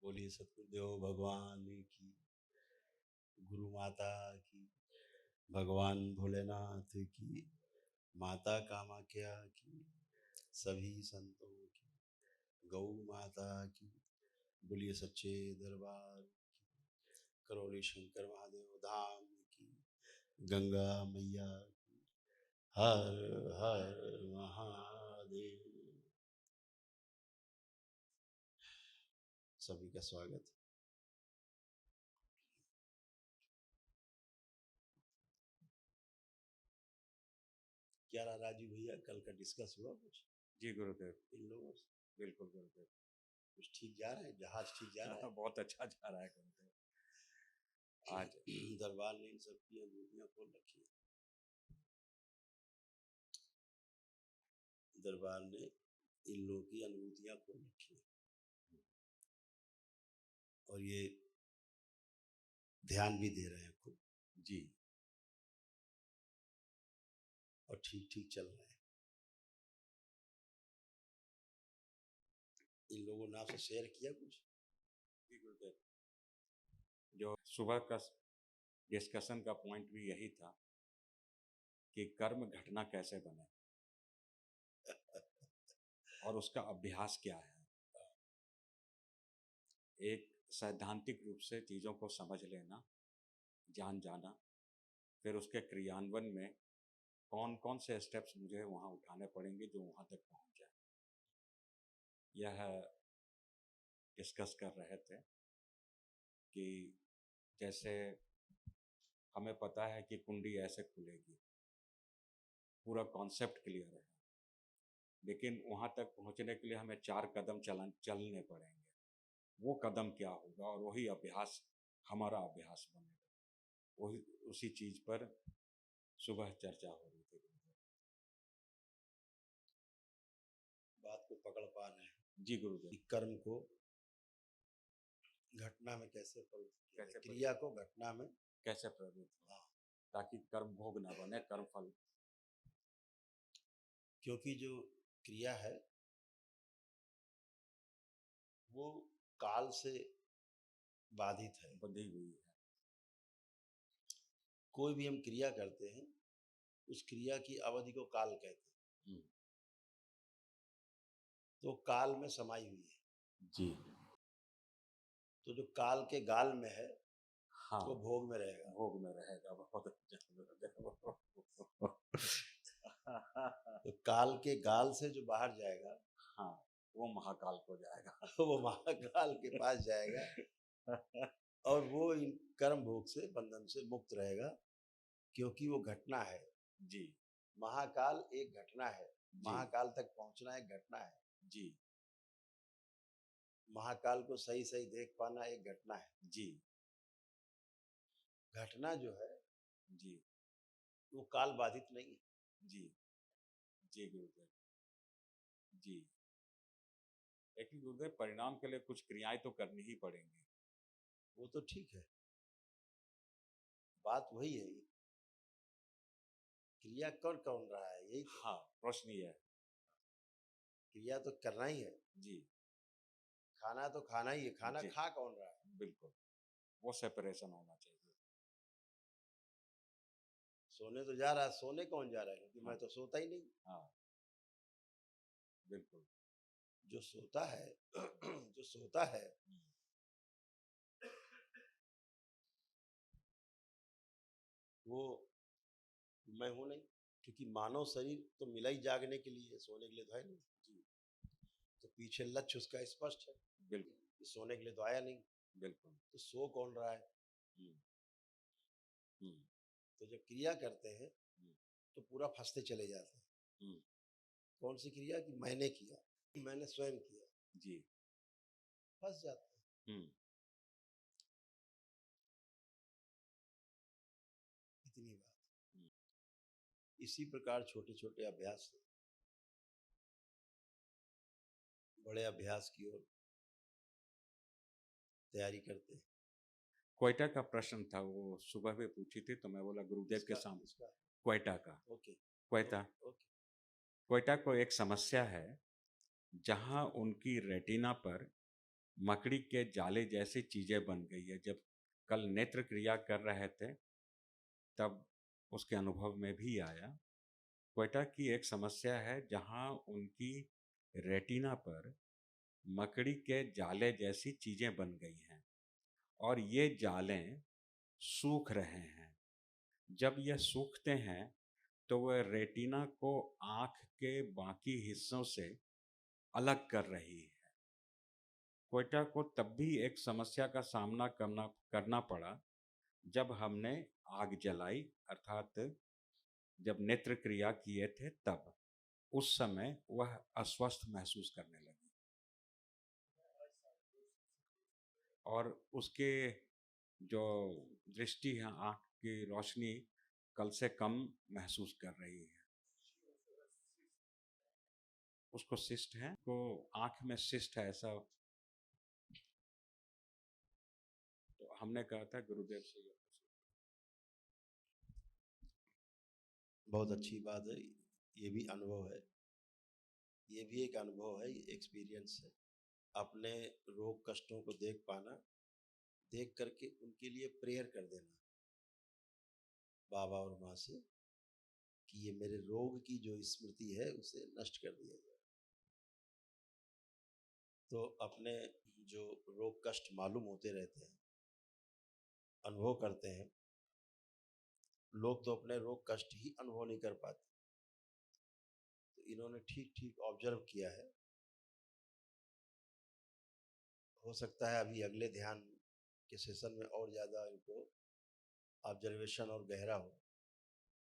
बोलिए सतगुरुदेव भगवान की, गुरु माता की, भगवान भोलेनाथ की, माता कामाख्या की, सभी संतों की, गौ माता की, बोलिए सच्चे दरबार की, करौली शंकर महादेव धाम की, गंगा मैया की, हर हर महादेव। सभी का स्वागत। क्या रहा राजू भैया, कल का डिस्कस हुआ कुछ जी गुरुदेव, इन लोगों से? बिल्कुल गुरुदेव। कुछ ठीक जा रहा है, जहाज ठीक जा रहा है? बहुत अच्छा जा रहा है गुरुदेव। आज दरबार ने इन सबकी अनुभूतियां खोल रखी हैं। दरबार ने इन लोगों की अनुभूतियां खोल रखी हैं और ये ध्यान भी दे रहे हैं खूब जी और ठीक ठीक चल रहे हैं। इन लोगों ने आपसे शेयर किया कुछ? जी गुरुदेव, जो सुबह का डिस्कशन का पॉइंट भी यही था कि कर्म घटना कैसे बने और उसका अभ्यास क्या है। एक सैद्धांतिक रूप से चीज़ों को समझ लेना, जान जाना, फिर उसके क्रियान्वयन में कौन कौन से स्टेप्स मुझे वहाँ उठाने पड़ेंगे जो वहाँ तक पहुँच जाए, यह डिस्कस कर रहे थे। कि जैसे हमें पता है कि कुंडी ऐसे खुलेगी, पूरा कॉन्सेप्ट क्लियर है, लेकिन वहाँ तक पहुँचने के लिए हमें 4 कदम चलने पड़ेंगे। वो कदम क्या होगा और वही अभ्यास हमारा अभ्यास बनेगा। वही उसी चीज़ पर सुबह चर्चा हो रही थी। बात को पकड़ पा रहे हैं जी गुरुदेव। कि कर्म को घटना में कैसे प्रवृत्त किया जाए, क्रिया को घटना में कैसे प्रवृत्त हो, हाँ, ताकि कर्म भोग ना बने, कर्म फल। क्योंकि जो क्रिया है वो काल से बाधित है। बंधी हुई है। कोई भी हम क्रिया करते हैं उस क्रिया की अवधि को काल कहते हैं, तो काल में समाई हुई है। जी तो जो काल के गाल में है हाँ, वो भोग में रहेगा। भोग में रहेगा। बहुत तो काल के गाल से जो बाहर जाएगा हाँ, वो महाकाल को जाएगा। वो महाकाल के पास जाएगा और वो इन कर्म भोग से, बंधन से मुक्त रहेगा, क्योंकि वो घटना है। जी महाकाल एक घटना है, जी महाकाल तक पहुंचना एक घटना है, जी महाकाल को सही सही देख पाना एक घटना है। जी घटना जो है जी वो काल बाधित नहीं है। जी जी गुरुदेव जी। लेकिन गुरुदेव, परिणाम के लिए कुछ क्रियाएं तो करनी ही पड़ेंगी। वो तो ठीक है, बात वही है, क्रिया कर कौन रहा है, यही तो। हाँ, प्रश्न ये है। क्रिया तो करना ही है, जी खाना तो खाना ही है, खाना जी खा कौन रहा है? बिल्कुल, वो सेपरेशन होना चाहिए। सोने तो जा रहा है, सोने कौन जा रहा है? क्योंकि हाँ मैं तो सोता ही नहीं। हाँ बिल्कुल। जो सोता है जो सोता है वो मैं हूं नहीं, क्योंकि मानव शरीर तो मिला ही जागने के लिए, सोने के लिए तो है नहीं। जी तो पीछे लक्ष्य उसका स्पष्ट है बिल्कुल कि सोने के लिए तो आया नहीं। बिल्कुल। तो सो कौन रहा है? हम्म हम्म तो जब क्रिया करते हैं हम्म तो पूरा फंसते चले जाते हैं। हम्म, कौन सी क्रिया? कि मैंने किया, मैंने स्वयं किया, जी फंस जाते हैं। हम्म इतनी बात। हम्म। इसी प्रकार छोटे छोटे अभ्यास से बड़े अभ्यास की ओर तैयारी करते हैं। क्वेटा का प्रश्न था, वो सुबह भी पूछी थी तो मैं बोला गुरुदेव के इसका सामने। इसका क्वेटा का, ओके क्वेटा ओके। क्वेटा को एक समस्या है जहां उनकी रेटिना पर मकड़ी के जाले जैसी चीजें बन गई है। जब कल नेत्र क्रिया कर रहे थे तब उसके अनुभव में भी आया। क्वेटा की एक समस्या है जहां उनकी रेटिना पर मकड़ी के जाले जैसी चीजें बन गई हैं और ये जालें सूख रहे हैं। जब यह सूखते हैं तो वह रेटिना को आँख के बाकी हिस्सों से अलग कर रही है। क्वेटा को तब भी एक समस्या का सामना करना पड़ा जब हमने आग जलाई, अर्थात जब नेत्र क्रिया किए थे तब। उस समय वह अस्वस्थ महसूस करने लगी और उसके जो दृष्टि है, आँख की रोशनी कल से कम महसूस कर रही है। उसको सिस्ट है, को आँख में सिस्ट है ऐसा। तो हमने कहा था गुरुदेव से ये बहुत अच्छी बात है। ये भी अनुभव है, ये भी एक अनुभव है, एक्सपीरियंस है। अपने रोग कष्टों को देख पाना, देख करके उनके लिए प्रेयर कर देना बाबा और माँ से कि ये मेरे रोग की जो स्मृति है उसे नष्ट कर दिया जाए। तो अपने जो रोग कष्ट मालूम होते रहते हैं, अनुभव करते हैं। लोग तो अपने रोग कष्ट ही अनुभव नहीं कर पाते, तो इन्होंने ठीक ठीक ऑब्जर्व किया है। हो सकता है अभी अगले ध्यान के सेशन में और ज़्यादा इनको ऑब्जर्वेशन और गहरा हो,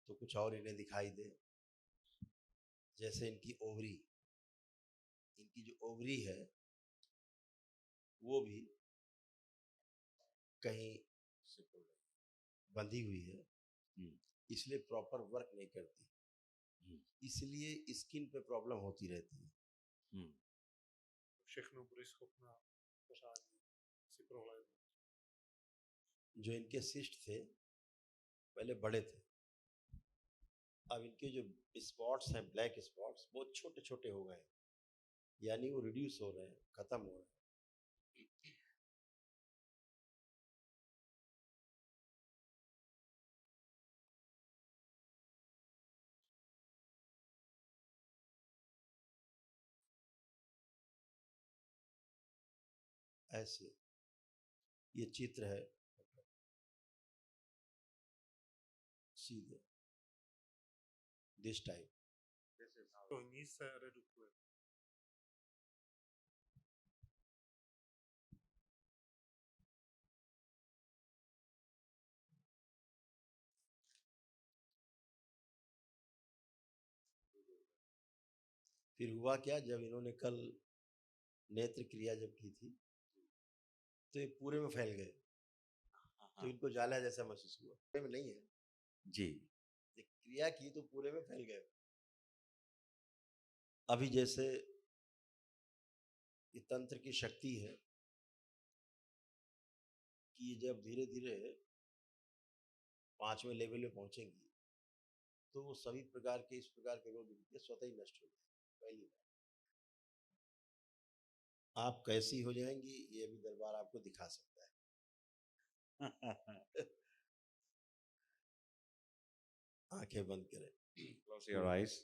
तो कुछ और इन्हें दिखाई दे। जैसे इनकी जो ओवरी है वो भी कहीं से बोल रहे बंधी हुई है, हैं। इसलिए प्रॉपर वर्क नहीं करती, इसलिए स्किन पे प्रॉब्लम होती रहती है। Všechno bude schopná pořádně si prohlédnout. जो इनके सिस्ट थे पहले बड़े थे, अब इनके जो स्पॉट्स हैं, ब्लैक स्पॉट्स, वो छोटे छोटे हो गए, यानी वो रिड्यूस हो रहे हैं, खत्म हो रहे हैं। ऐसे ये चित्र है सीधे this type. To ní se redukuje. फिर हुआ क्या, जब इन्होंने कल नेत्र क्रिया जब की थी तो ये पूरे में फैल गए, तो इनको जाला जैसा महसूस हुआ। पूरे में नहीं है जी, ये क्रिया की तो पूरे में फैल गए। अभी जैसे ये तंत्र की शक्ति है कि जब धीरे धीरे 5वें लेवल में पहुंचेंगी तो वो सभी प्रकार के इस प्रकार के रोग इनके स्वतः ही नष्ट हो जाएंगे। पहली बात, आप कैसी हो जाएंगी ये भी दरबार आपको दिखा सकता है। आंखें बंद करें। close your eyes.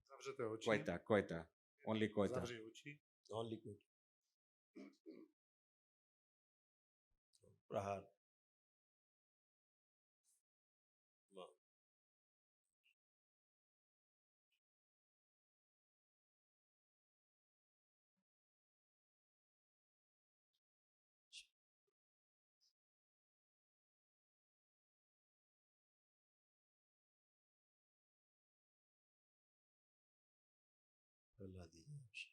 Zavřete oči. Queta, only queta. Zavři oči. Only good. प्रहार फैला दीजिए,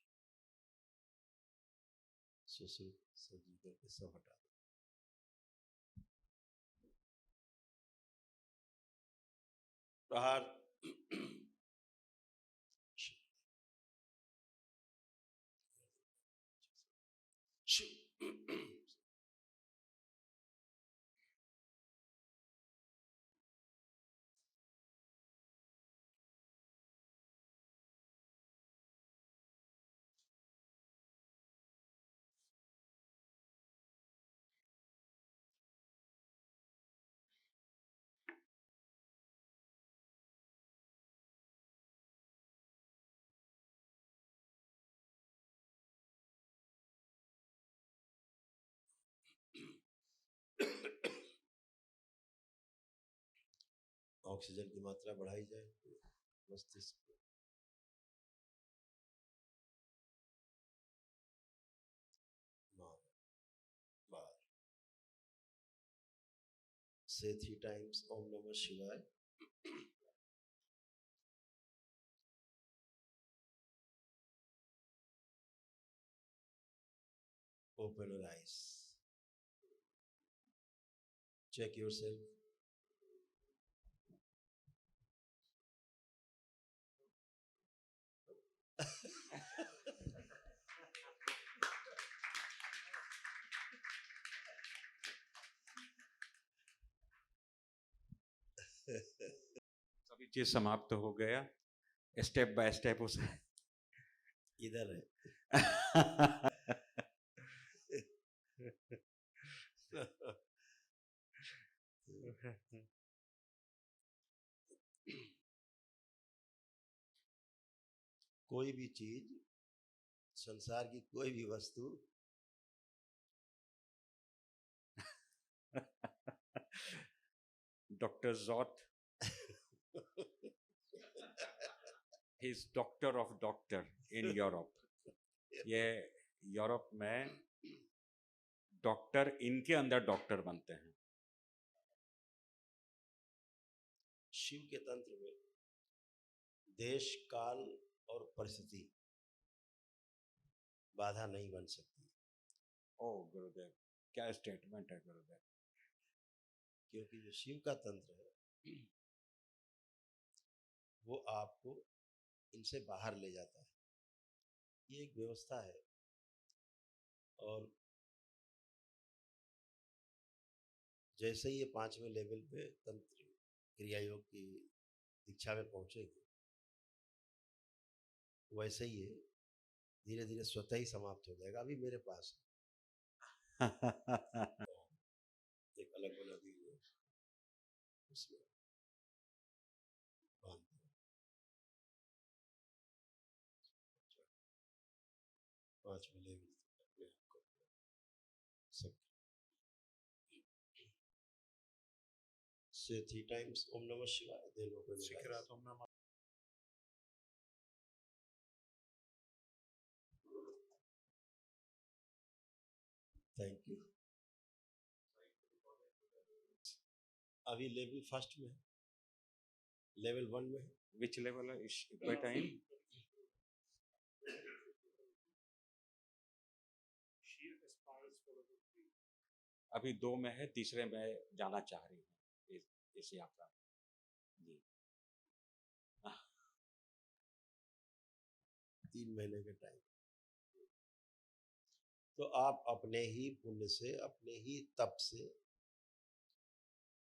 सुश्रुत सजी करके सब हटा दो। प्रहार ऑक्सीजन की मात्रा बढ़ाई जाए मस्तिष्क में। बाहर से 3 times ओम नमः शिवाय। Open your eyes. Check yourself. सभी चीज समाप्त हो गया, स्टेप बाय स्टेप उस इधर है। कोई भी चीज, संसार की कोई भी वस्तु doctor jot, he is doctor of doctor in Europe. ये यूरोप में डॉक्टर इनके अंदर डॉक्टर बनते हैं। शिव के तंत्र में देश, काल और परिस्थिति बाधा नहीं बन सकती। ओ गुरुदेव, क्या स्टेटमेंट है गुरुदेव। क्योंकि जो शिव का तंत्र है वो आपको इनसे बाहर ले जाता है। ये एक व्यवस्था है। और जैसे ही ये 5वें लेवल पे तंत्र क्रिया योग की दीक्षा में पहुंचेंगे, वैसे ही ये धीरे धीरे स्वतः ही समाप्त हो जाएगा। अभी मेरे पास एक अलग बना दी है, उसमें बांध दो। 5वें लेवल अपने आप को सब से 3 times ओम नमः शिवाय। देन ओपन योर शिखरात ओम नमः। Thank you. अभी लेवल फर्स्ट में है, लेवल 1 में है। विच लेवल है इक्वल टाइम? अभी 2 में है, तीसरे में जाना चाह रही हूँ इस यात्रा में। जी 3 महीने का टाइम। तो आप अपने ही पुण्य से, अपने ही तप से,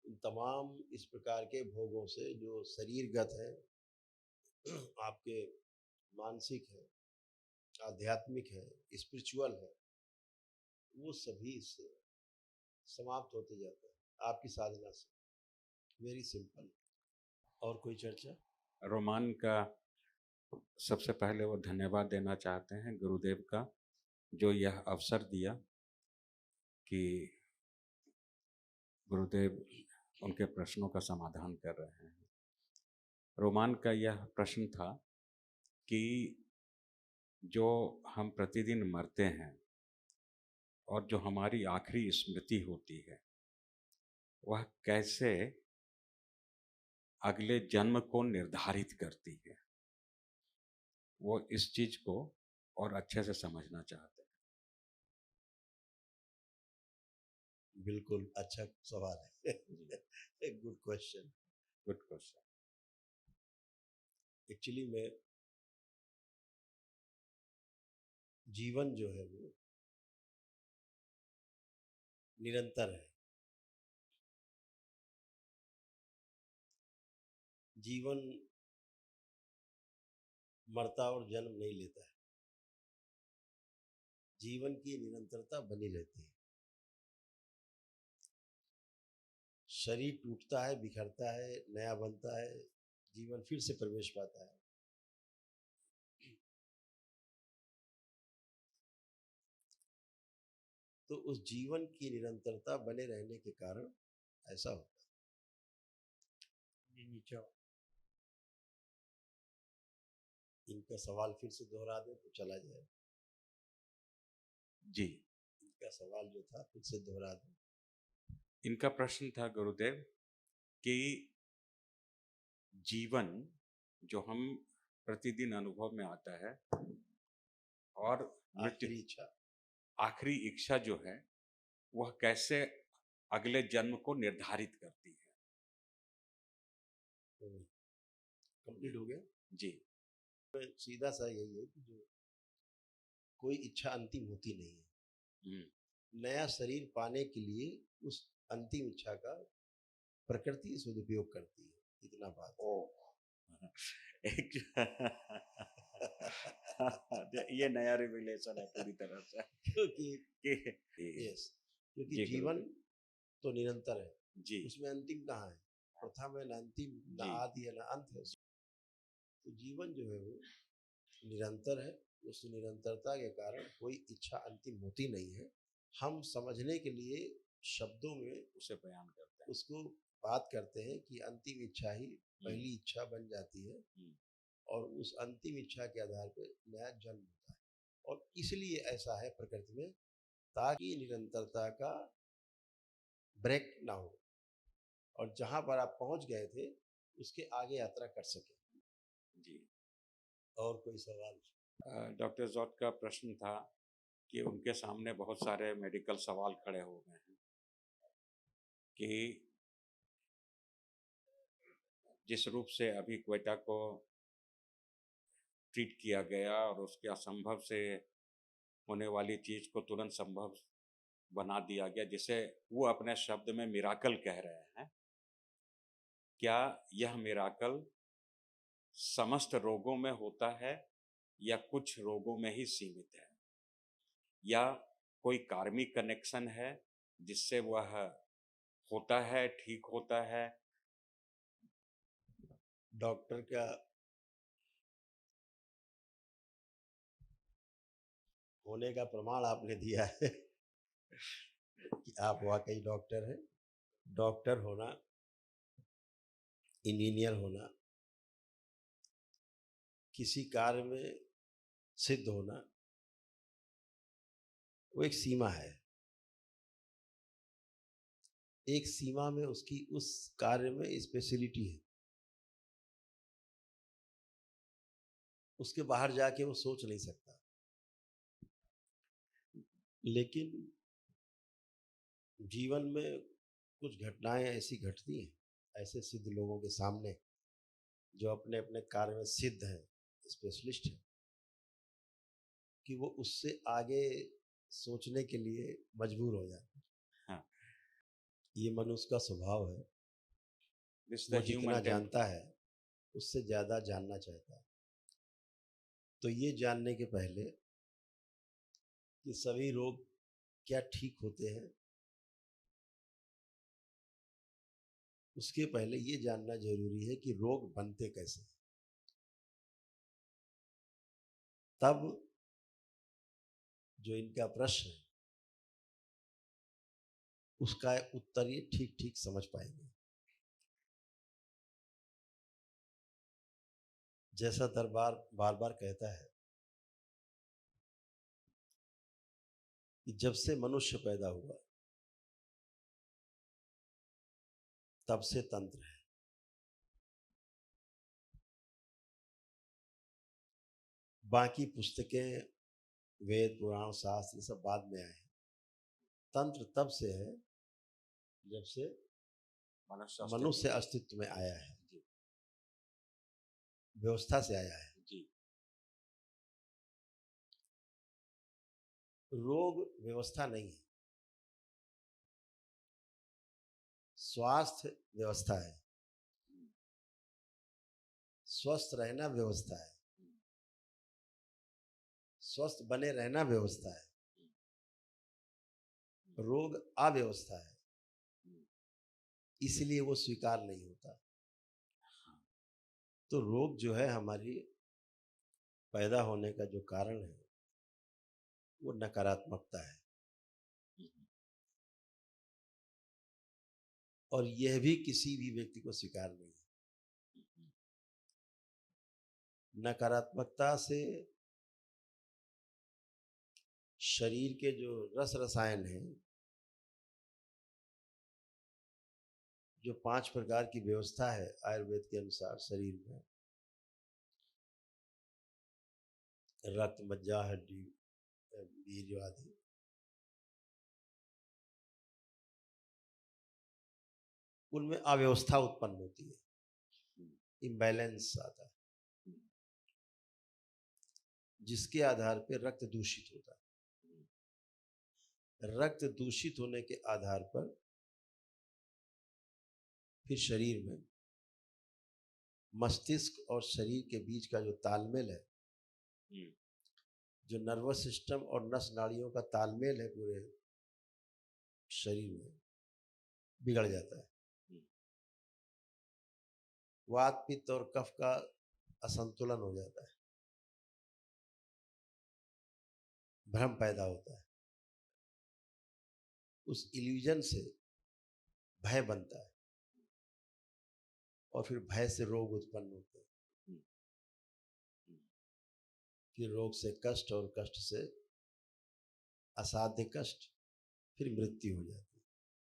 इन तमाम इस प्रकार के भोगों से जो शरीरगत है, आपके मानसिक है, आध्यात्मिक है, स्पिरिचुअल है, वो सभी इससे समाप्त होते जाते हैं आपकी साधना से। Very simple. और कोई चर्चा? रोमान का सबसे पहले वो धन्यवाद देना चाहते हैं गुरुदेव का, जो यह अवसर दिया कि गुरुदेव उनके प्रश्नों का समाधान कर रहे हैं। रोमान का यह प्रश्न था कि जो हम प्रतिदिन मरते हैं और जो हमारी आखिरी स्मृति होती है, वह कैसे अगले जन्म को निर्धारित करती है। वो इस चीज को और अच्छे से समझना चाहते हैं। बिल्कुल अच्छा सवाल है। एक good question. Good question. Actually में जीवन जो है वो निरंतर है। जीवन मरता और जन्म नहीं लेता है। जीवन की निरंतरता बनी रहती है। शरीर टूटता है, बिखरता है, नया बनता है, जीवन फिर से प्रवेश पाता है। तो उस जीवन की निरंतरता बने रहने के कारण ऐसा होता है। mění tělo. इनका सवाल फिर से दोहरा दे तो चला जाए। जी, इनका सवाल जो था फिर से दोहरा दो। इनका प्रश्न था गुरुदेव कि जीवन जो हम प्रतिदिन अनुभव में आता है और मृत्यु आखिरी इच्छा आखिरी इच्छा जो है वह कैसे अगले जन्म को निर्धारित करती है। कंप्लीट हो गया। जी, सीधा सा यही है कि जो कोई इच्छा अंतिम होती नहीं है। नया शरीर पाने के लिए उस अंतिम इच्छा का प्रकृति सदुपयोग करती है, इतना बात। एक ये नया रिविलेशन है पूरी तरह से क्योंकि कि यस, क्योंकि जी, जीवन तो निरंतर है, जी, उसमें अंतिम कहाँ है? प्रथम है ना अंतिम, ना जी। आदि है ना अंत है। तो जीवन जो है वो निरंतर है, उस निरंतरता के कारण कोई इच्छा अंतिम होती नहीं है। हम समझने के लिए शब्दों में उसे बयान करते हैं। उसको बात करते हैं कि अंतिम इच्छा ही पहली इच्छा बन जाती है और उस अंतिम इच्छा के आधार पर नया जन्म होता है। और इसलिए ऐसा है प्रकृति में ताकि निरंतरता का ब्रेक ना हो और जहां पर आप पहुंच गए थे उसके आगे यात्रा कर सके। जी, और कोई सवाल? डॉक्टर जॉट का प्रश्न था कि उनके सामने बहुत सारे मेडिकल सवाल खड़े हो गए हैं कि जिस रूप से अभी क्वेटा को ट्रीट किया गया और उसके असंभव से होने वाली चीज को तुरंत संभव बना दिया गया, जिसे वो अपने शब्द में मिराकल कह रहे हैं, क्या यह मिराकल समस्त रोगों में होता है या कुछ रोगों में ही सीमित है, या कोई कार्मिक कनेक्शन है जिससे वह होता है, ठीक होता है? डॉक्टर का होने का प्रमाण आपने दिया है कि आप वाकई डॉक्टर हैं। डॉक्टर होना, इंजीनियर होना, किसी कार्य में सिद्ध होना, वो एक सीमा है। एक सीमा में उसकी उस कार्य में स्पेशलिटी है, उसके बाहर जाके वो सोच नहीं सकता। लेकिन जीवन में कुछ घटनाएं ऐसी घटती हैं, ऐसे सिद्ध लोगों के सामने जो अपने अपने कार्य में सिद्ध हैं, स्पेशलिस्ट हैं, कि वो उससे आगे सोचने के लिए मजबूर हो जाते हैं। हाँ। ये मनुष्य का स्वभाव है। This वो the जितना human जानता है उससे ज्यादा जानना चाहता है। तो ये जानने के पहले कि सभी रोग क्या ठीक होते हैं, उसके पहले ये जानना जरूरी है कि रोग बनते कैसे। तब जो इनका प्रश्न है उसका उत्तर ये ठीक ठीक समझ पाएंगे। जैसा दरबार बार बार कहता है कि जब से मनुष्य पैदा हुआ तब से तंत्र है। बाकी पुस्तकें, वेद, पुराण, शास्त्र सब बाद में आए हैं। तंत्र तब से है जब से मनुष्य अस्तित्व में आया है, व्यवस्था से आया है। जी, रोग व्यवस्था नहीं है, स्वास्थ्य व्यवस्था है। स्वस्थ रहना व्यवस्था है, स्वस्थ बने रहना व्यवस्था है। रोग अव्यवस्था है, इसलिए वो स्वीकार नहीं होता। तो रोग जो है हमारी पैदा होने का जो कारण है वो नकारात्मकता है, और यह भी किसी भी व्यक्ति को स्वीकार नहीं है। नकारात्मकता से शरीर के जो रस रसायन हैं, जो 5 प्रकार की व्यवस्था है आयुर्वेद के अनुसार शरीर में, रक्त, मज्जा, हड्डी, वीर्य आदि, उनमें अव्यवस्था उत्पन्न होती है, इम्बैलेंस आता है, जिसके आधार पर रक्त दूषित होता है। रक्त दूषित होने के आधार पर फिर शरीर में मस्तिष्क और शरीर के बीच का जो तालमेल है, जो नर्वस सिस्टम और नस नाड़ियों का तालमेल है पूरे शरीर में, बिगड़ जाता है। वात, पित्त और कफ का असंतुलन हो जाता है, भ्रम पैदा होता है, उस इल्यूजन से भय बनता है और फिर भय से रोग उत्पन्न होते हैं, फिर रोग से कष्ट और कष्ट से असाध्य कष्ट, फिर मृत्यु हो जाती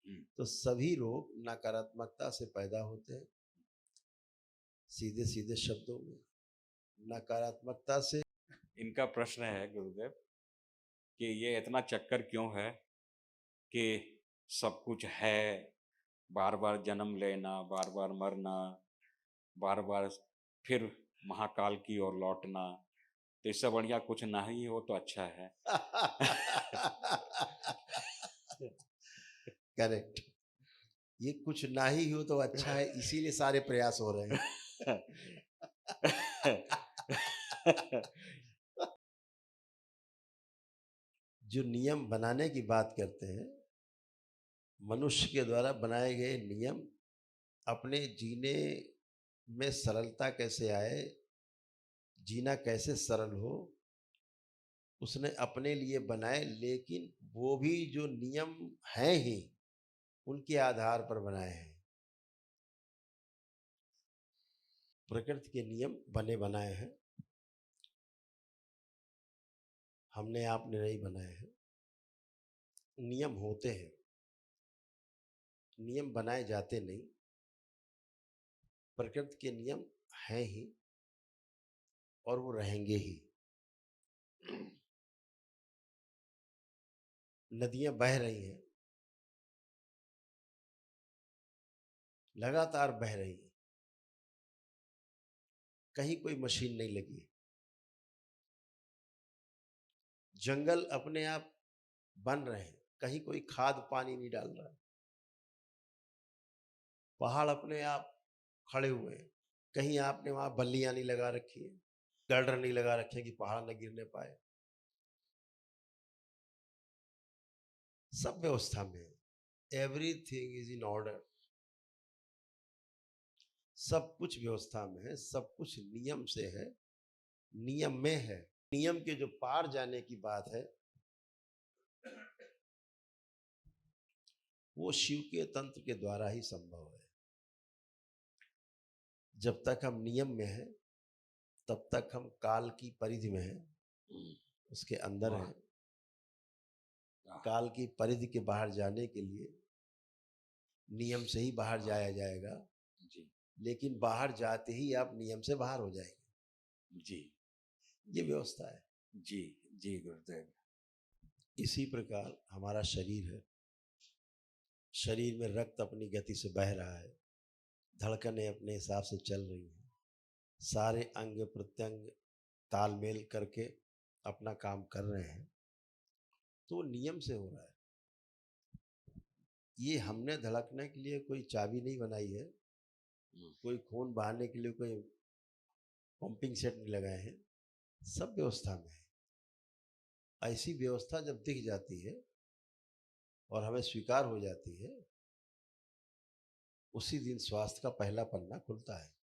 है। तो सभी रोग नकारात्मकता से पैदा होते हैं। सीधे सीधे शब्दों में नकारात्मकता से इनका प्रश्न है गुरुदेव कि ये इतना चक्कर क्यों है कि सब कुछ है, बार बार जन्म लेना, बार बार मरना, बार बार फिर महाकाल की ओर लौटना, तो इससे बढ़िया कुछ ना ही हो तो अच्छा है। करेक्ट, ये कुछ ना ही हो तो अच्छा है, इसीलिए सारे प्रयास हो रहे हैं। जो नियम बनाने की बात करते हैं, मनुष्य के द्वारा बनाए गए नियम अपने जीने में सरलता कैसे आए, जीना कैसे सरल हो, उसने अपने लिए बनाए। लेकिन वो भी जो नियम हैं ही उनके आधार पर बनाए हैं। प्रकृति के नियम बने बनाए हैं, हमने आपने नहीं बनाए हैं। नियम होते हैं, नियम बनाए जाते नहीं। प्रकृति के नियम हैं ही और वो रहेंगे ही। नदियां बह रही हैं, लगातार बह रही हैं, कहीं कोई मशीन नहीं लगी। जंगल अपने आप बन रहे हैं, कहीं कोई खाद पानी नहीं डाल रहा है। पहाड़ अपने आप खड़े हुए हैं, कहीं आपने वहां बल्लियां नहीं लगा रखी है, गर्डर नहीं लगा रखे कि पहाड़ न गिरने पाए। सब व्यवस्था में है, एवरीथिंग इज इन ऑर्डर। सब कुछ व्यवस्था में है, सब कुछ नियम से है, नियम में है। नियम के जो पार जाने की बात है वो शिव के तंत्र के द्वारा ही संभव है। जब तक हम नियम में हैं तब तक हम काल की परिधि में हैं, उसके अंदर हैं। काल की परिधि के बाहर जाने के लिए नियम से ही बाहर जाया जाएगा जी, लेकिन बाहर जाते ही आप नियम से बाहर हो जाएंगे जी। ये व्यवस्था है जी। जी गुरुदेव। इसी प्रकार हमारा शरीर है, शरीर में रक्त अपनी गति से बह रहा है, धड़कनें अपने हिसाब से चल रही हैं, सारे अंग प्रत्यंग तालमेल करके अपना काम कर रहे हैं, तो नियम से हो रहा है। ये हमने धड़कने के लिए कोई चाबी नहीं बनाई है, कोई खून बहाने के लिए कोई पंपिंग सेट नहीं लगाए हैं, सब व्यवस्था में है। ऐसी व्यवस्था जब दिख जाती है और हमें स्वीकार हो जाती है, उसी दिन स्वास्थ्य का पहला पन्ना खुलता है।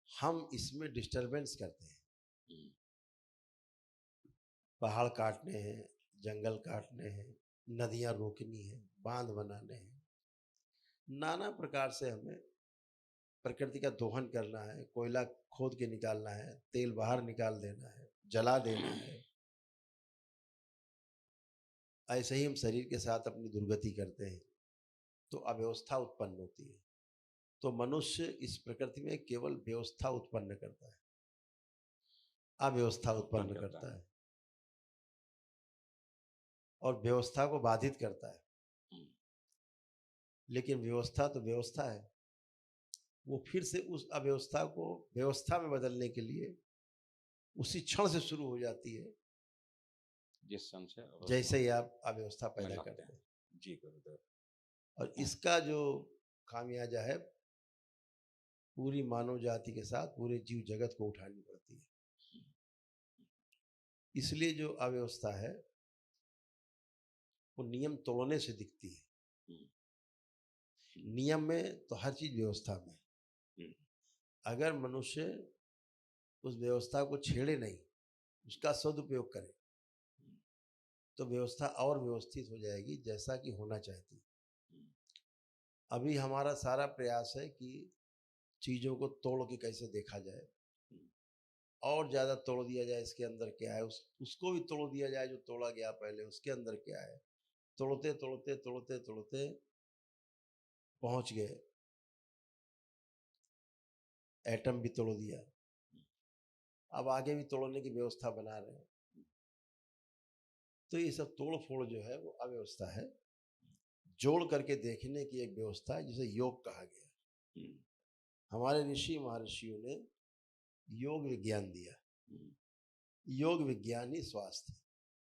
हम इसमें डिस्टरबेंस करते हैं, पहाड़ काटने हैं, जंगल काटने हैं, नदियां रोकनी है, बांध बनाने हैं, नाना प्रकार से हमें प्रकृति का दोहन करना है, कोयला खोद के निकालना है, तेल बाहर निकाल देना है, जला देना है। ऐसे ही हम शरीर के साथ अपनी दुर्गति करते हैं तो अव्यवस्था उत्पन्न होती है। तो मनुष्य इस प्रकृति में केवल व्यवस्था उत्पन्न करता है, अव्यवस्था उत्पन्न करता है और व्यवस्था को बाधित करता है। लेकिन व्यवस्था तो व्यवस्था है, वो फिर से उस अव्यवस्था को व्यवस्था में बदलने के लिए उसी क्षण से शुरू हो जाती है जिस क्षण से जैसे ही आप अव्यवस्था पैदा करते हैं। जी गुरुदेव। और इसका जो खामियाजा है पूरी मानव जाति के साथ पूरे जीव जगत को उठानी पड़ती है। इसलिए जो अव्यवस्था है वो नियम तोड़ने से दिखती है। नियम में तो हर चीज व्यवस्था में। अगर मनुष्य उस व्यवस्था को छेड़े नहीं, उसका सदुपयोग करे तो व्यवस्था और व्यवस्थित हो जाएगी जैसा कि होना चाहती। अभी हमारा सारा प्रयास है कि चीज़ों को तोड़ के कैसे देखा जाए और ज़्यादा तोड़ दिया जाए, इसके अंदर क्या है, उसको भी तोड़ दिया जाए जो तोड़ा गया पहले, उसके अंदर क्या है। तोड़ते तोड़ते तोड़ते तोड़ते पहुंच गए, एटम भी तोड़ दिया, अब आगे भी तोड़ने की व्यवस्था बना रहे हैं। तो ये सब तोड़ फोड़ जो है वो अव्यवस्था है। जोड़ करके देखने की एक व्यवस्था है जिसे योग कहा गया। हमारे ऋषि महर्षियों ने योग विज्ञान दिया। योग विज्ञान ही स्वास्थ्य।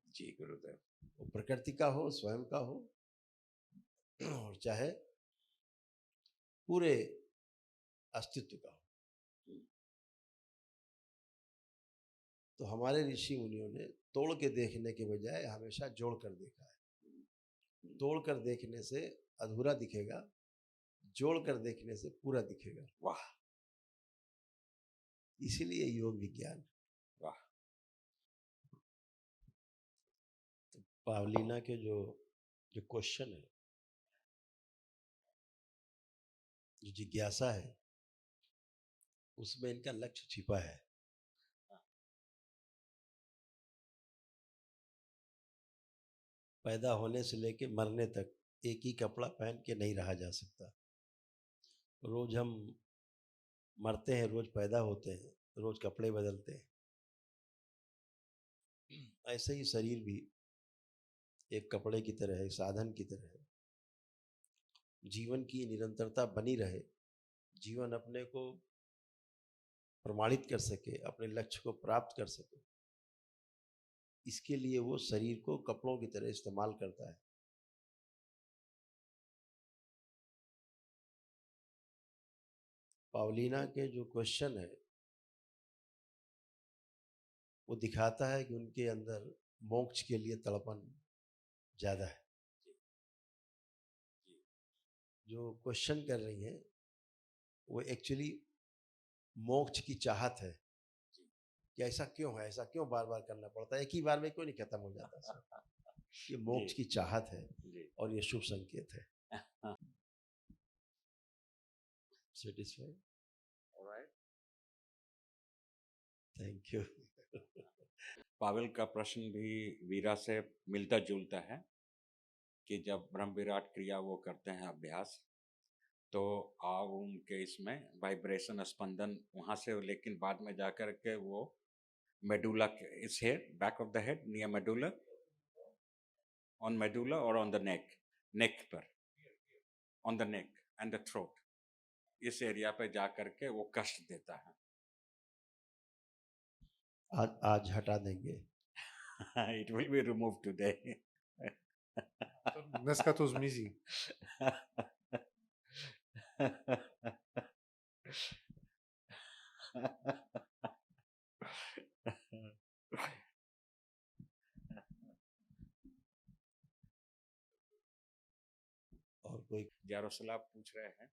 जी गुरुदेव। वो प्रकृति का हो, स्वयं का हो, और चाहे पूरे अस्तित्व का हो। तो हमारे ऋषि मुनियों ने तोड़ के देखने के बजाय हमेशा जोड़ कर देखा है। तोड़ कर देखने से अधूरा दिखेगा, जोड़ कर देखने से पूरा दिखेगा। वाह। इसीलिए योग विज्ञान। वाह। तो पावलीना के जो क्वेश्चन है, जो जिज्ञासा है, उसमें इनका लक्ष्य छिपा है। पैदा होने से लेके मरने तक एक ही कपड़ा पहन के नहीं रहा जा सकता। रोज हम मरते हैं, रोज पैदा होते हैं, रोज कपड़े बदलते हैं। ऐसे ही शरीर भी एक कपड़े की तरह है, साधन की तरह है। जीवन की निरंतरता बनी रहे, जीवन अपने को प्रमाणित कर सके, अपने लक्ष्य को प्राप्त कर सके, इसके लिए वो शरीर को कपड़ों की तरह इस्तेमाल करता है। पावलीना के जो क्वेश्चन है वो दिखाता है कि उनके अंदर मोक्ष के लिए तड़पन ज़्यादा है। जो क्वेश्चन कर रही हैं वो एक्चुअली मोक्ष की चाहत है कि ऐसा क्यों है, ऐसा क्यों बार बार करना पड़ता है, एक ही बार में क्यों नहीं खत्म हो जाता। ये मोक्ष की चाहत है और ये शुभ संकेत है। Satisfied? All right, thank you. Pavel का प्रश्न भी वीरा से मिलता जुलता है कि जब ब्रह्म विराट क्रिया वो करते हैं अभ्यास, तो उनके इसमें वाइब्रेशन स्पंदन वहाँ से, लेकिन बाद में जाकर के वो मेडुला इस head, back of the head, near medulla, on medulla और ऑन द नेक, नेक पर, on the neck and the throat, इस एरिया पे जाकर के वो कष्ट देता है। आज हटा देंगे। It will be removed today. Dneska to zmizí. और कोई? जारोसला पूछ रहे हैं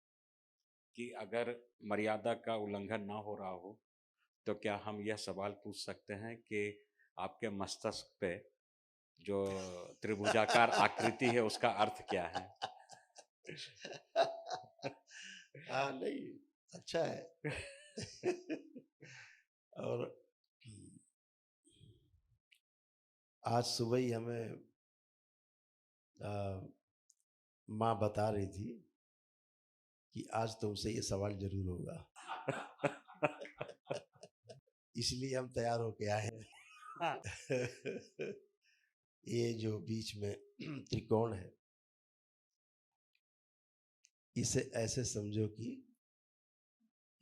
कि अगर मर्यादा का उल्लंघन ना हो रहा हो तो क्या हम यह सवाल पूछ सकते हैं कि आपके मस्तिष्क पे जो त्रिभुजाकार आकृति है उसका अर्थ क्या है? हाँ, नहीं, अच्छा है। और आज सुबह ही हमें माँ बता रही थी कि आज तुमसे ये सवाल जरूर होगा। इसलिए हम तैयार होके आए हैं। ये जो बीच में त्रिकोण है, इसे ऐसे समझो कि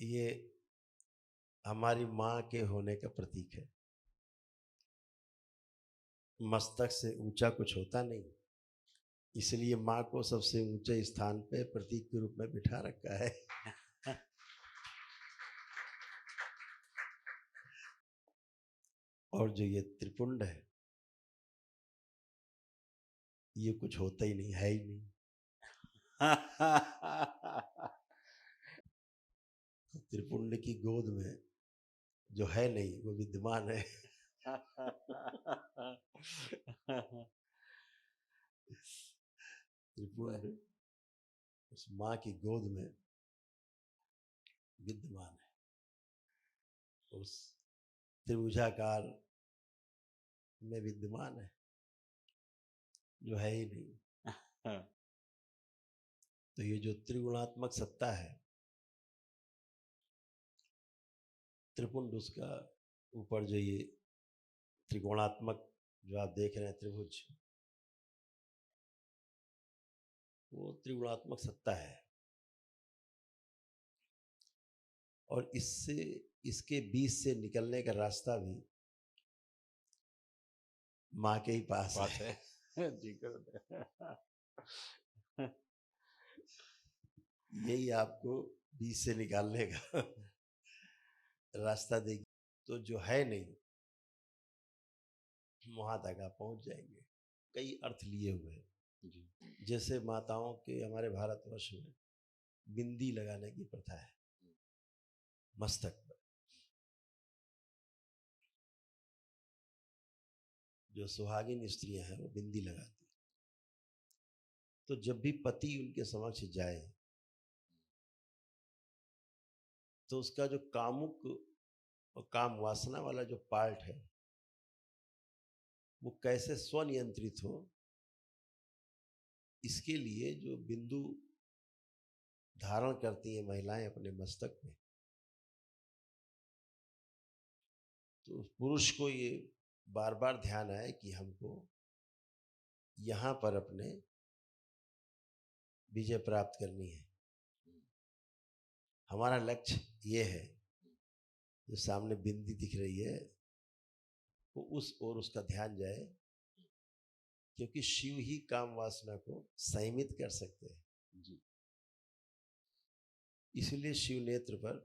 ये हमारी माँ के होने का प्रतीक है। मस्तक से ऊंचा कुछ होता नहीं, इसलिए माँ को सबसे ऊंचे स्थान पे प्रतीक के रूप में बिठा रखा है। और जो ये त्रिपुंड है, ये कुछ होता ही नहीं, है ही नहीं। त्रिपुंड की गोद में जो है नहीं वो विद्यमान है। त्रिपुंड उस माँ की गोद में विद्यमान है, उस त्रिभुजाकार में विद्यमान है, जो है ही नहीं। तो ये जो त्रिगुणात्मक सत्ता है, त्रिपुंड उसका ऊपर जो ये त्रिकोणात्मक जो आप देख रहे हैं त्रिभुज, वो त्रिगुणात्मक सत्ता है। और इससे इसके बीच से निकलने का रास्ता भी माँ के ही पास है। यही आपको बीच से निकालने का रास्ता देगी। तो जो है नहीं वहां तक आप पहुंच जाएंगे। कई अर्थ लिए हुए हैं। जैसे माताओं के हमारे भारतवर्ष में बिंदी लगाने की प्रथा है मस्तक पर। जो सुहागिन स्त्रियां हैं वो बिंदी लगाती हैं। तो जब भी पति उनके समक्ष जाए तो उसका जो कामुक और काम वासना वाला जो पार्ट है वो कैसे स्वनियंत्रित हो, इसके लिए जो बिंदु धारण करती हैं महिलाएं अपने मस्तक में, तो पुरुष को ये बार बार ध्यान आए कि हमको यहाँ पर अपने विजय प्राप्त करनी है। हमारा लक्ष्य ये है। जो सामने बिंदी दिख रही है वो उस ओर उसका ध्यान जाए, क्योंकि शिव ही काम वासना को संयमित कर सकते हैं जी। इसलिए शिव नेत्र पर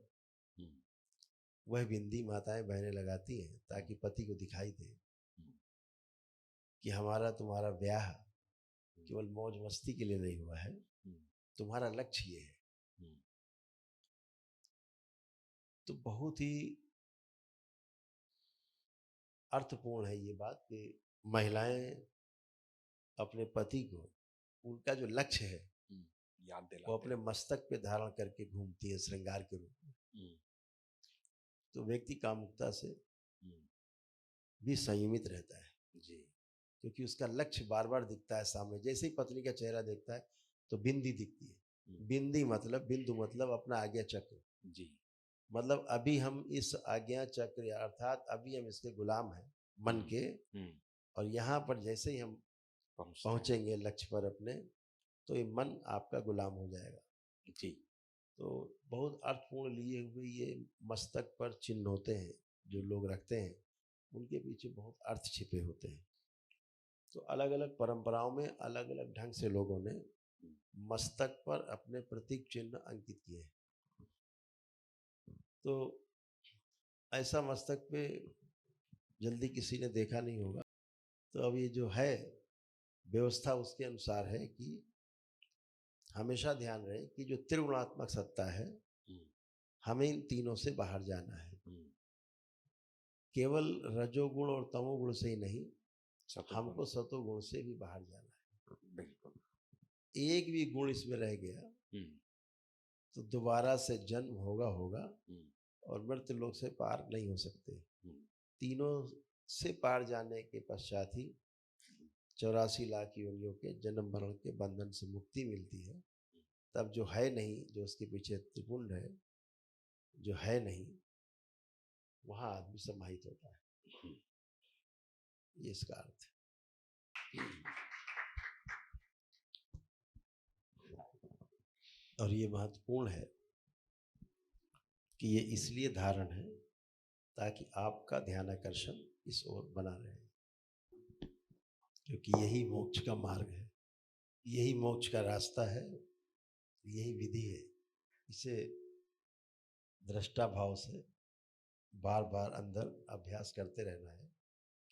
वह बिंदी माताएं बहनें लगाती हैं ताकि पति को दिखाई दे कि हमारा तुम्हारा ब्याह केवल मौज मस्ती के लिए नहीं हुआ है, तुम्हारा लक्ष्य ये है। तो बहुत ही अर्थपूर्ण है ये बात कि महिलाएं अपने पति को उनका जो लक्ष्य है याद दिलाते वो अपने मस्तक पे धारण करके घूमती है श्रृंगार के रूप में। तो व्यक्ति कामुकता से भी संयमित रहता है जी, क्योंकि उसका लक्ष्य बार बार दिखता है सामने। जैसे ही पत्नी का चेहरा देखता है तो बिंदी दिखती है। बिंदी मतलब बिंदु मतलब अपना आज्ञा चक्र जी। मतलब अभी हम इस आज्ञा चक्र अर्थात अभी हम इसके गुलाम हैं मन के। और यहाँ पर जैसे ही हम पहुंचेंगे लक्ष्य पर अपने, तो ये मन आपका गुलाम हो जाएगा जी। तो बहुत अर्थपूर्ण लिए हुए ये मस्तक पर चिन्ह होते हैं जो लोग रखते हैं, उनके पीछे बहुत अर्थ छिपे होते हैं। तो अलग अलग परंपराओं में अलग अलग ढंग से लोगों ने मस्तक पर अपने प्रतीक चिन्ह अंकित किए। तो ऐसा मस्तक पे जल्दी किसी ने देखा नहीं होगा। तो अब ये जो है व्यवस्था उसके अनुसार है कि हमेशा ध्यान रहे कि जो त्रिगुणात्मक सत्ता है हमें इन तीनों से बाहर जाना है। केवल रजोगुण और तमोगुण से ही नहीं, हमको सतोगुण से भी बाहर जाना है। बिल्कुल। एक भी गुण इसमें रह गया तो दोबारा से जन्म होगा हम्म, और मृत्यु लोक से पार नहीं हो सकते। हम्म, तीनों से पार जाने के पश्चात ही 84 लाख योनियों के जन्म मरण के बंधन से मुक्ति मिलती है। तब जो है नहीं, जो उसके पीछे त्रिपुंड है, जो है नहीं, वहां आदमी समाहित होता है। ये इसका अर्थ है। और ये महत्वपूर्ण है कि ये इसलिए धारण है ताकि आपका ध्यान आकर्षण इस ओर बना रहे, क्योंकि यही मोक्ष का मार्ग है, यही मोक्ष का रास्ता है, यही विधि है। इसे दृष्टा भाव से बार बार अंदर अभ्यास करते रहना है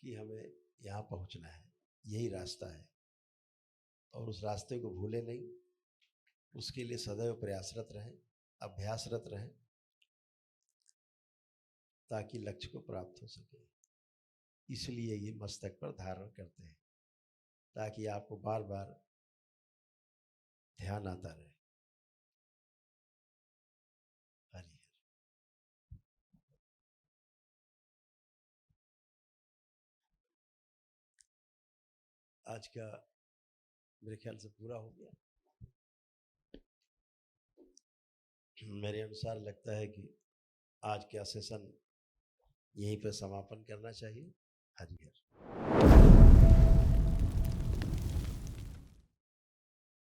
कि हमें यहाँ पहुँचना है, यही रास्ता है। और उस रास्ते को भूले नहीं, उसके लिए सदैव प्रयासरत रहें, अभ्यासरत रहें, ताकि लक्ष्य को प्राप्त हो सके। इसलिए ये मस्तक पर धारण करते हैं, ताकि आपको बार बार ध्यान आता रहे। हरि हर। आज का मेरे ख्याल से पूरा हो गया। मेरे अनुसार लगता है कि आज का सेशन यहीं पर समापन करना चाहिए। हरि हर।